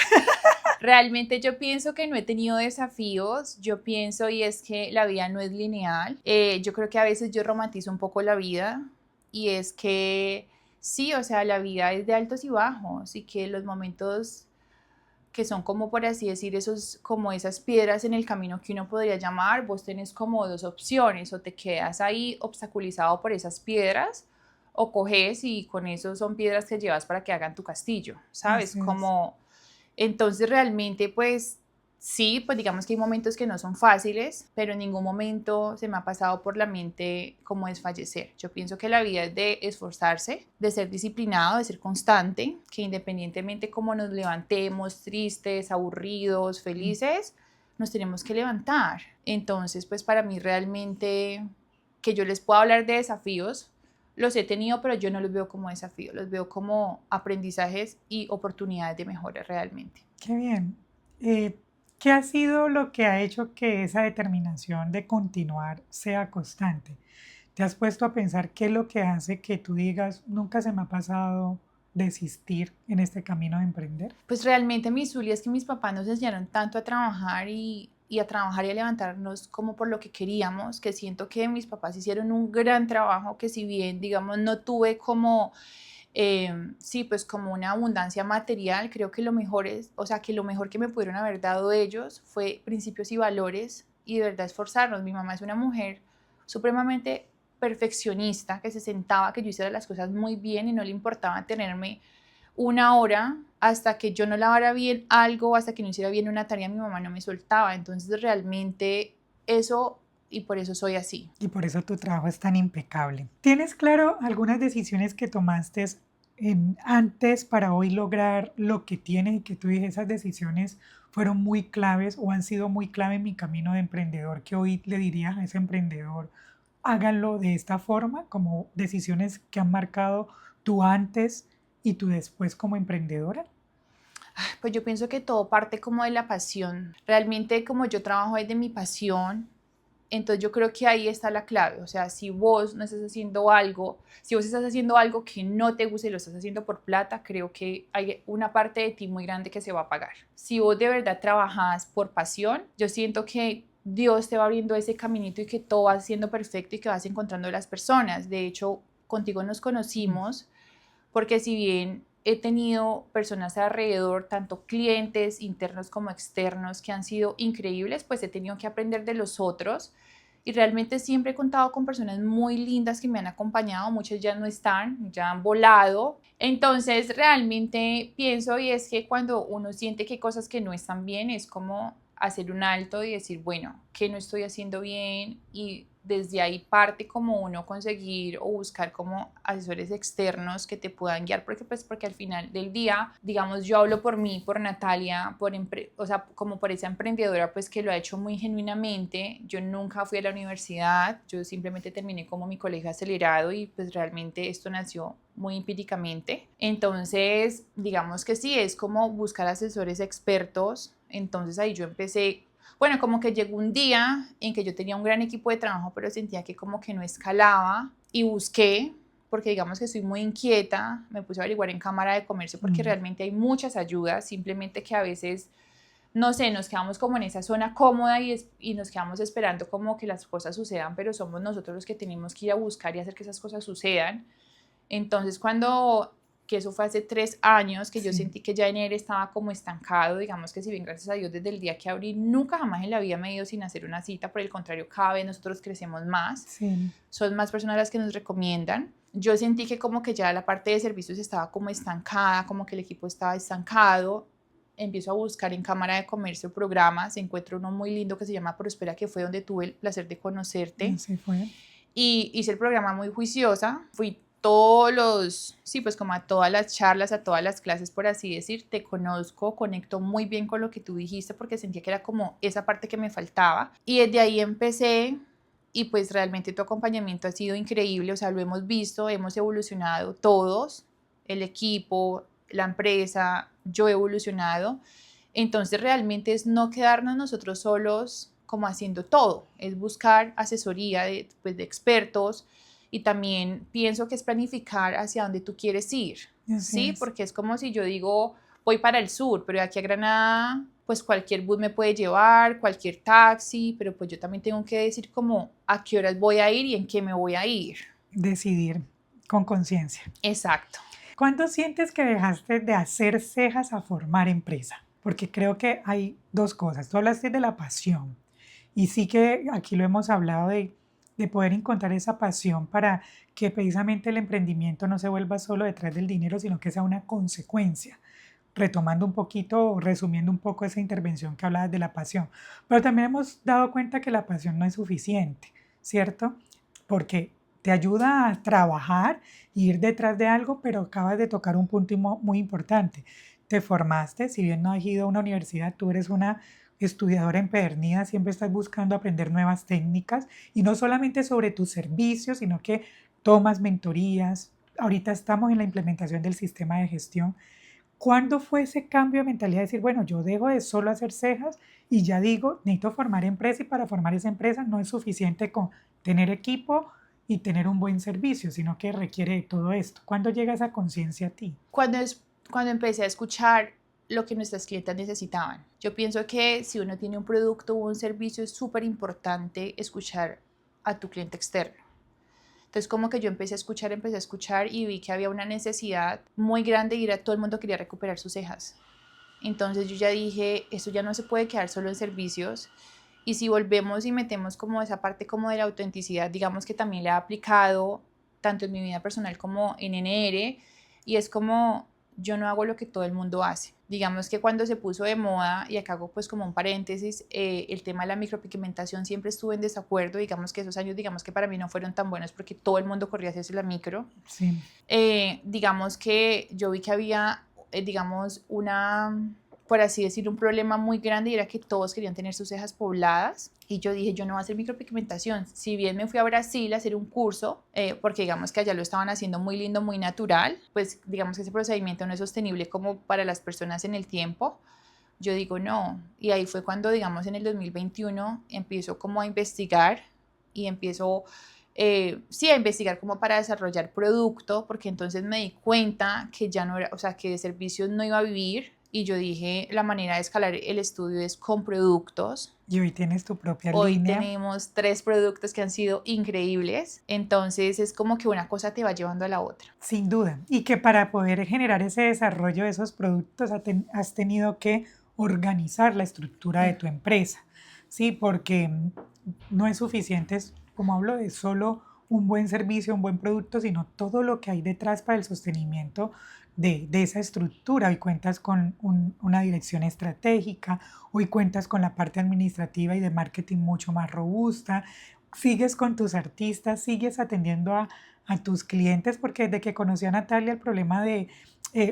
Speaker 1: Realmente yo pienso que no he tenido desafíos, yo pienso y es que la vida no es lineal. Yo creo que a veces yo romantizo un poco la vida y es que sí, o sea, la vida es de altos y bajos y que los momentos que son como por así decir, esos, como esas piedras en el camino que uno podría llamar, vos tenés como dos opciones, o te quedas ahí obstaculizado por esas piedras, o coges y con eso son piedras que llevas para que hagan tu castillo, ¿sabes?
Speaker 2: Así es.
Speaker 1: Como, entonces realmente pues sí, pues digamos que hay momentos que no son fáciles, pero en ningún momento se me ha pasado por la mente como desfallecer. Yo pienso que la vida es de esforzarse, de ser disciplinado, de ser constante, que independientemente cómo nos levantemos, tristes, aburridos, felices, nos tenemos que levantar. Entonces, pues para mí realmente que yo les pueda hablar de desafíos, los he tenido, pero yo no los veo como desafíos, los veo como aprendizajes y oportunidades de mejora realmente.
Speaker 2: Qué bien. Eh, ¿Qué ha sido lo que ha hecho que esa determinación de continuar sea constante? ¿Te has puesto a pensar qué es lo que hace que tú digas, nunca se me ha pasado desistir en este camino de emprender?
Speaker 1: Pues realmente, mi Zuli, es que mis papás nos enseñaron tanto a trabajar y a trabajar y a levantarnos como por lo que queríamos, que siento que mis papás hicieron un gran trabajo, que si bien, digamos, no tuve como, sí, pues como una abundancia material, creo que lo mejor es, o sea, que lo mejor que me pudieron haber dado ellos fue principios y valores y de verdad esforzarnos. Mi mamá es una mujer supremamente perfeccionista, que se sentaba que yo hiciera las cosas muy bien y no le importaba tenerme una hora hasta que yo no lavara bien algo, hasta que no hiciera bien una tarea, mi mamá no me soltaba. Entonces realmente eso, y por eso soy así.
Speaker 2: Y por eso tu trabajo es tan impecable. ¿Tienes claro algunas decisiones que tomaste antes para hoy lograr lo que tienes y que tú dices esas decisiones fueron muy claves o han sido muy clave en mi camino de emprendedor, que hoy le dirías a ese emprendedor, háganlo de esta forma, como decisiones que han marcado tu antes y tu después como emprendedora?
Speaker 1: Pues yo pienso que todo parte como de la pasión. Realmente como yo trabajo desde mi pasión, entonces yo creo que ahí está la clave. O sea, si vos no estás haciendo algo, si vos estás haciendo algo que no te gusta y lo estás haciendo por plata, creo que hay una parte de ti muy grande que se va a pagar. Si vos de verdad trabajas por pasión, yo siento que Dios te va abriendo ese caminito y que todo va siendo perfecto y que vas encontrando las personas. De hecho, contigo nos conocimos porque si bien he tenido personas alrededor, tanto clientes internos como externos, que han sido increíbles, pues he tenido que aprender de los otros y realmente siempre he contado con personas muy lindas que me han acompañado, muchos ya no están, ya han volado. Entonces realmente pienso y es que cuando uno siente que hay cosas que no están bien, es como hacer un alto y decir, bueno, ¿qué no estoy haciendo bien? Y desde ahí parte como uno conseguir o buscar como asesores externos que te puedan guiar, porque pues porque al final del día, digamos, yo hablo por mí, por Natalia, o sea, como por esa emprendedora pues que lo ha hecho muy genuinamente. Yo nunca fui a la universidad, yo simplemente terminé como mi colegio acelerado y pues realmente esto nació muy empíricamente. Entonces, digamos que sí, es como buscar asesores expertos. Entonces ahí yo empecé, bueno, como que llegó un día en que yo tenía un gran equipo de trabajo, pero sentía que como que no escalaba y busqué, porque digamos que soy muy inquieta, me puse a averiguar en Cámara de Comercio porque
Speaker 2: Mm.
Speaker 1: realmente hay muchas ayudas, simplemente que a veces, no sé, nos quedamos como en esa zona cómoda y nos quedamos esperando como que las cosas sucedan, pero somos nosotros los que tenemos que ir a buscar y hacer que esas cosas sucedan. Entonces, que eso fue hace 3 años, que yo
Speaker 2: Sí,
Speaker 1: sentí que ya enero estaba como estancado, digamos que si bien gracias a Dios desde el día que abrí, nunca jamás en la vida me he ido sin hacer una cita, por el contrario, cada vez nosotros crecemos más,
Speaker 2: sí,
Speaker 1: son más personas las que nos recomiendan. Yo sentí que como que ya la parte de servicios estaba como estancada, como que el equipo estaba estancado. Empiezo a buscar en Cámara de Comercio programas, encuentro uno muy lindo que se llama Prospera, que fue donde tuve el placer de conocerte
Speaker 2: así fue.
Speaker 1: y hice el programa muy juiciosa, fui todos los, sí, pues como a todas las charlas, a todas las clases, por así decir, te conozco, conecto muy bien con lo que tú dijiste porque sentía que era como esa parte que me faltaba y desde ahí empecé y pues realmente tu acompañamiento ha sido increíble, o sea, lo hemos visto, hemos evolucionado todos, el equipo, la empresa, yo he evolucionado, entonces realmente es no quedarnos nosotros solos como haciendo todo, es buscar asesoría de, pues, de expertos y también pienso que es planificar hacia dónde tú quieres ir,
Speaker 2: Así
Speaker 1: ¿sí?
Speaker 2: es.
Speaker 1: Porque es como si yo digo, voy para el sur, pero de aquí a Granada pues cualquier bus me puede llevar, cualquier taxi, pero pues yo también tengo que decir como a qué horas voy a ir y en qué me voy a ir.
Speaker 2: Decidir con conciencia.
Speaker 1: Exacto.
Speaker 2: ¿Cuándo sientes que dejaste de hacer cejas a formar empresa? Porque creo que hay dos cosas. Tú hablaste de la pasión y sí que aquí lo hemos hablado de poder encontrar esa pasión para que precisamente el emprendimiento no se vuelva solo detrás del dinero, sino que sea una consecuencia. Retomando un poquito o resumiendo un poco esa intervención que hablabas de la pasión. Pero también hemos dado cuenta que la pasión no es suficiente, ¿cierto? Porque te ayuda a trabajar y ir detrás de algo, pero acabas de tocar un punto muy importante. Te formaste, si bien no has ido a una universidad, tú eres una estudiadora empedernida, siempre estás buscando aprender nuevas técnicas y no solamente sobre tus servicios, sino que tomas mentorías. Ahorita estamos en la implementación del sistema de gestión. ¿Cuándo fue ese cambio de mentalidad de decir, bueno, yo dejo de solo hacer cejas y ya digo, necesito formar empresa y para formar esa empresa no es suficiente con tener equipo y tener un buen servicio, sino que requiere de todo esto? ¿Cuándo llega esa conciencia a ti?
Speaker 1: Cuando empecé a escuchar lo que nuestras clientes necesitaban. Yo pienso que si uno tiene un producto o un servicio es súper importante escuchar a tu cliente externo. Entonces como que yo empecé a escuchar y vi que había una necesidad muy grande y era todo el mundo quería recuperar sus cejas. Entonces yo ya dije, esto ya no se puede quedar solo en servicios. Y si volvemos y metemos como esa parte como de la autenticidad, digamos que también la he aplicado tanto en mi vida personal como en NR, y es como yo no hago lo que todo el mundo hace. Digamos que cuando se puso de moda, y acá hago pues como un paréntesis, el tema de la micropigmentación siempre estuve en desacuerdo, digamos que esos años digamos que para mí no fueron tan buenos porque todo el mundo corría a hacerse la micro.
Speaker 2: Sí.
Speaker 1: Digamos que yo vi que había, digamos, por así decir, un problema muy grande y era que todos querían tener sus cejas pobladas y yo dije, yo no voy a hacer micropigmentación. Si bien me fui a Brasil a hacer un curso, porque digamos que allá lo estaban haciendo muy lindo, muy natural, pues digamos que ese procedimiento no es sostenible como para las personas en el tiempo. Yo digo no, y ahí fue cuando digamos en el 2021 empiezo como a investigar y empiezo sí, a investigar como para desarrollar producto, porque entonces me di cuenta que ya no era, o sea, que de servicios no iba a vivir y yo dije, la manera de escalar el estudio es con productos.
Speaker 2: Y hoy tienes tu propia
Speaker 1: Hoy
Speaker 2: línea.
Speaker 1: tenemos 3 productos que han sido increíbles, entonces es como que una cosa te va llevando a la otra.
Speaker 2: Sin duda. Y que para poder generar ese desarrollo de esos productos has tenido que organizar la estructura de tu empresa, ¿sí? Porque no es suficiente, como hablo, de solo un buen servicio, un buen producto, sino todo lo que hay detrás para el sostenimiento de esa estructura. Hoy cuentas con una dirección estratégica, hoy cuentas con la parte administrativa y de marketing mucho más robusta, sigues con tus artistas, sigues atendiendo a tus clientes, porque desde que conocí a Natalia el problema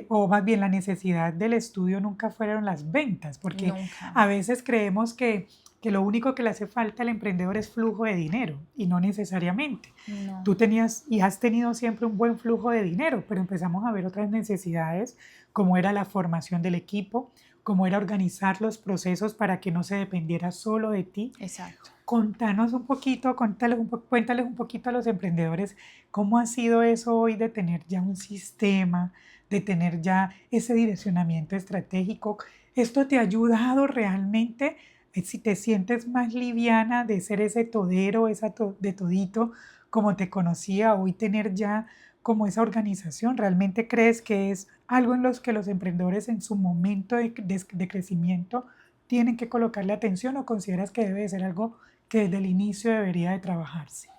Speaker 2: o más bien la necesidad del estudio nunca fueron las ventas, porque
Speaker 1: Nunca.
Speaker 2: a veces creemos que lo único que le hace falta al emprendedor es flujo de dinero y no necesariamente.
Speaker 1: No.
Speaker 2: Tú tenías y has tenido siempre un buen flujo de dinero, pero empezamos a ver otras necesidades, como era la formación del equipo, como era organizar los procesos para que no se dependiera solo de ti.
Speaker 1: Exacto.
Speaker 2: Contanos un poquito, cuéntales un poquito a los emprendedores cómo ha sido eso hoy de tener ya un sistema, de tener ya ese direccionamiento estratégico. ¿Esto te ha ayudado realmente? Si te sientes más liviana de ser ese todero, de todito, como te conocía, hoy tener ya como esa organización, ¿realmente crees que es algo en los que los emprendedores en su momento de crecimiento tienen que colocarle atención o consideras que debe de ser algo que desde el inicio debería de trabajarse?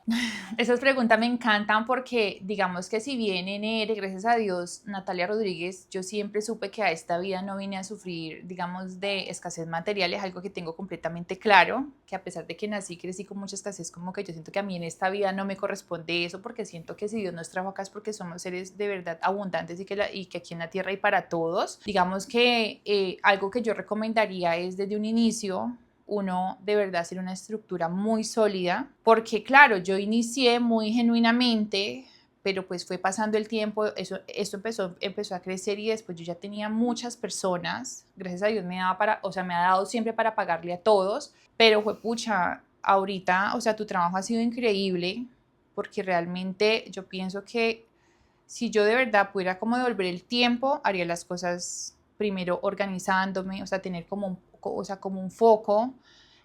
Speaker 1: Esas preguntas me encantan porque digamos que si bien en ERE, gracias a Dios, Natalia Rodríguez, yo siempre supe que a esta vida no vine a sufrir, digamos, de escasez material, es algo que tengo completamente claro, que a pesar de que nací, crecí con mucha escasez, como que yo siento que a mí en esta vida no me corresponde eso, porque siento que si Dios nos trajo acá es porque somos seres de verdad abundantes y que aquí en la tierra hay para todos. Digamos que algo que yo recomendaría es desde un inicio, uno de verdad hacer una estructura muy sólida, porque claro, yo inicié muy genuinamente, pero pues fue pasando el tiempo, esto empezó a crecer y después yo ya tenía muchas personas, gracias a Dios me ha dado siempre para pagarle a todos, pero fue pucha, ahorita, o sea, tu trabajo ha sido increíble, porque realmente yo pienso que si yo de verdad pudiera como devolver el tiempo, haría las cosas primero organizándome, o sea, tener como o sea, como un foco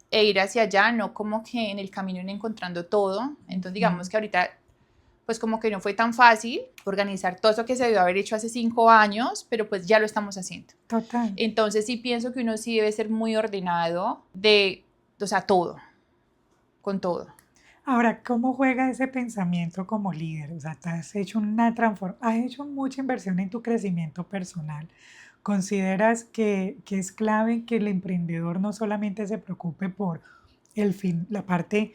Speaker 1: e ir hacia allá, no como que en el camino ir encontrando todo. Entonces, digamos que ahorita, pues como que no fue tan fácil organizar todo eso que se debió haber hecho hace 5 años, pero pues ya lo estamos haciendo.
Speaker 2: Total.
Speaker 1: Entonces, sí pienso que uno sí debe ser muy ordenado o sea, todo, con todo.
Speaker 2: Ahora, ¿cómo juega ese pensamiento como líder? O sea, te has hecho has hecho mucha inversión en tu crecimiento personal. ¿Consideras que es clave que el emprendedor no solamente se preocupe por la parte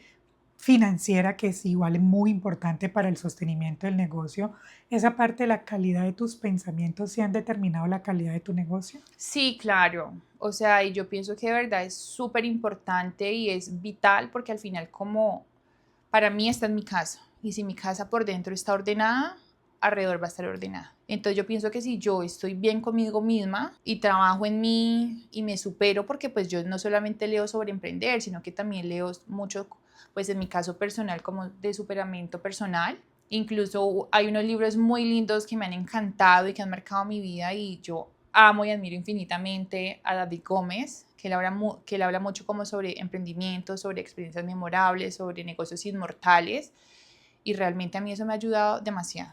Speaker 2: financiera, que es igual muy importante para el sostenimiento del negocio, esa parte de la calidad de tus pensamientos sí han determinado la calidad de tu negocio?
Speaker 1: Sí, claro. O sea, y yo pienso que de verdad es súper importante y es vital porque al final como para mí esta es mi casa y si mi casa por dentro está ordenada, alrededor va a estar ordenada. Entonces yo pienso que si yo estoy bien conmigo misma y trabajo en mí y me supero, porque pues yo no solamente leo sobre emprender, sino que también leo mucho, pues en mi caso personal, como de superamiento personal. Incluso hay unos libros muy lindos que me han encantado y que han marcado mi vida y yo amo y admiro infinitamente a David Gómez, que él habla mucho como sobre emprendimiento, sobre experiencias memorables, sobre negocios inmortales y realmente a mí eso me ha ayudado demasiado.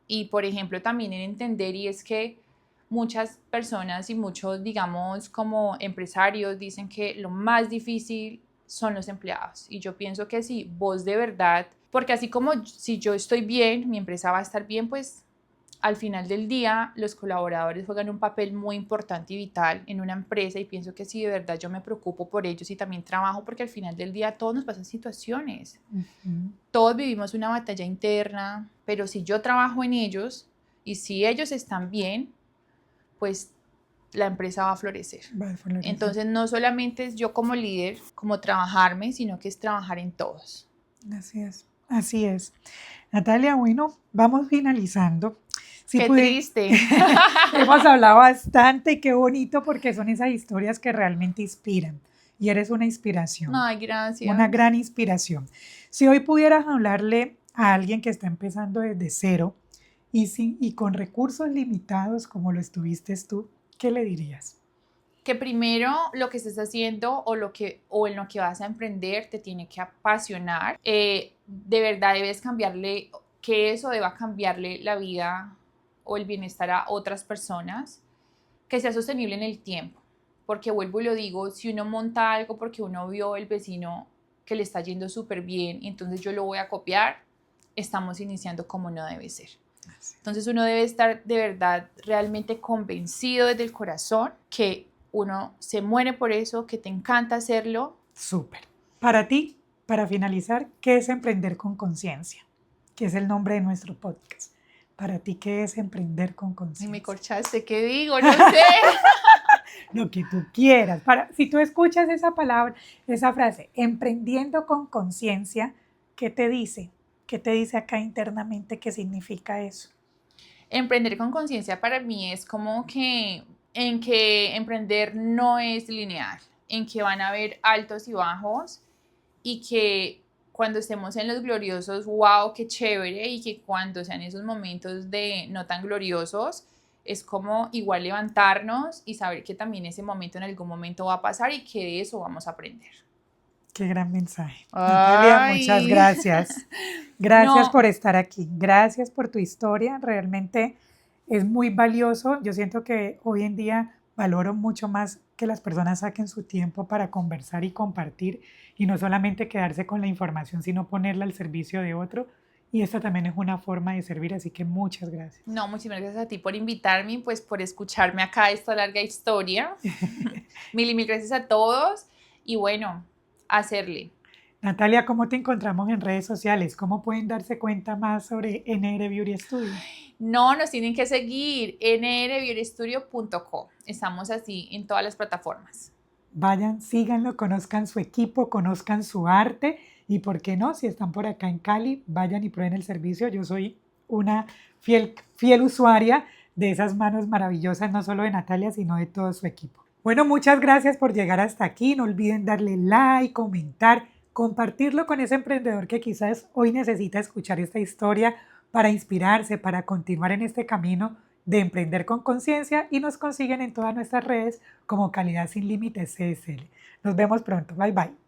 Speaker 1: Y por ejemplo también en entender y es que muchas personas y muchos digamos como empresarios dicen que lo más difícil son los empleados y yo pienso que si vos de verdad, porque así como si yo estoy bien, mi empresa va a estar bien, pues al final del día los colaboradores juegan un papel muy importante y vital en una empresa y pienso que si de verdad yo me preocupo por ellos y también trabajo porque al final del día a todos nos pasan situaciones. Todos vivimos una batalla interna, pero si yo trabajo en ellos y si ellos están bien, pues la empresa va a florecer. Entonces no solamente es yo como líder, como trabajarme, sino que es trabajar en todos.
Speaker 2: Así es, así es. Natalia, bueno, vamos finalizando.
Speaker 1: Qué triste.
Speaker 2: Hemos hablado bastante y qué bonito porque son esas historias que realmente inspiran y eres una inspiración.
Speaker 1: Ay, gracias.
Speaker 2: Una gran inspiración. Si hoy pudieras hablarle a alguien que está empezando desde cero y con recursos limitados como lo estuviste tú, ¿qué le dirías?
Speaker 1: Que primero lo que estés haciendo o en lo que vas a emprender te tiene que apasionar. De verdad debes cambiarle, que eso deba cambiarle la vida o el bienestar a otras personas, que sea sostenible en el tiempo. Porque vuelvo y lo digo, si uno monta algo porque uno vio el vecino que le está yendo súper bien y entonces yo lo voy a copiar, estamos iniciando como no debe ser. Entonces uno debe estar de verdad realmente convencido desde el corazón que uno se muere por eso, que te encanta hacerlo.
Speaker 2: Súper. Para ti, para finalizar, ¿qué es emprender con conciencia? Que es el nombre de nuestro podcast. Para ti, ¿qué es emprender con conciencia?
Speaker 1: Me corchaste, ¿qué digo? No sé.
Speaker 2: Lo que tú quieras. Si tú escuchas esa palabra, esa frase, emprendiendo con conciencia, ¿qué te dice? ¿Qué te dice acá internamente qué significa eso?
Speaker 1: Emprender con conciencia para mí es como que en que emprender no es lineal, en que van a haber altos y bajos y que cuando estemos en los gloriosos, wow, qué chévere, y que cuando sean esos momentos de no tan gloriosos, es como igual levantarnos y saber que también ese momento en algún momento va a pasar y que de eso vamos a aprender.
Speaker 2: Qué gran mensaje. Natalia, muchas gracias. Gracias por estar aquí. Gracias por tu historia. Realmente es muy valioso. Yo siento que hoy en día valoro mucho más que las personas saquen su tiempo para conversar y compartir y no solamente quedarse con la información, sino ponerla al servicio de otro. Y esta también es una forma de servir, así que muchas gracias.
Speaker 1: No, muchísimas gracias a ti por invitarme, pues por escucharme acá esta larga historia. Mil gracias a todos y bueno, hacerle.
Speaker 2: Natalia, ¿cómo te encontramos en redes sociales? ¿Cómo pueden darse cuenta más sobre NR Beauty Studio?
Speaker 1: No, nos tienen que seguir nrbeautystudio.co. Estamos así en todas las plataformas.
Speaker 2: Vayan, síganlo, conozcan su equipo, conozcan su arte y, ¿por qué no? Si están por acá en Cali, vayan y prueben el servicio. Yo soy una fiel usuaria de esas manos maravillosas, no solo de Natalia, sino de todo su equipo. Bueno, muchas gracias por llegar hasta aquí. No olviden darle like, comentar, compartirlo con ese emprendedor que quizás hoy necesita escuchar esta historia para inspirarse, para continuar en este camino de Emprender con Conciencia y nos consiguen en todas nuestras redes como Calidad Sin Límites CSL. Nos vemos pronto. Bye bye.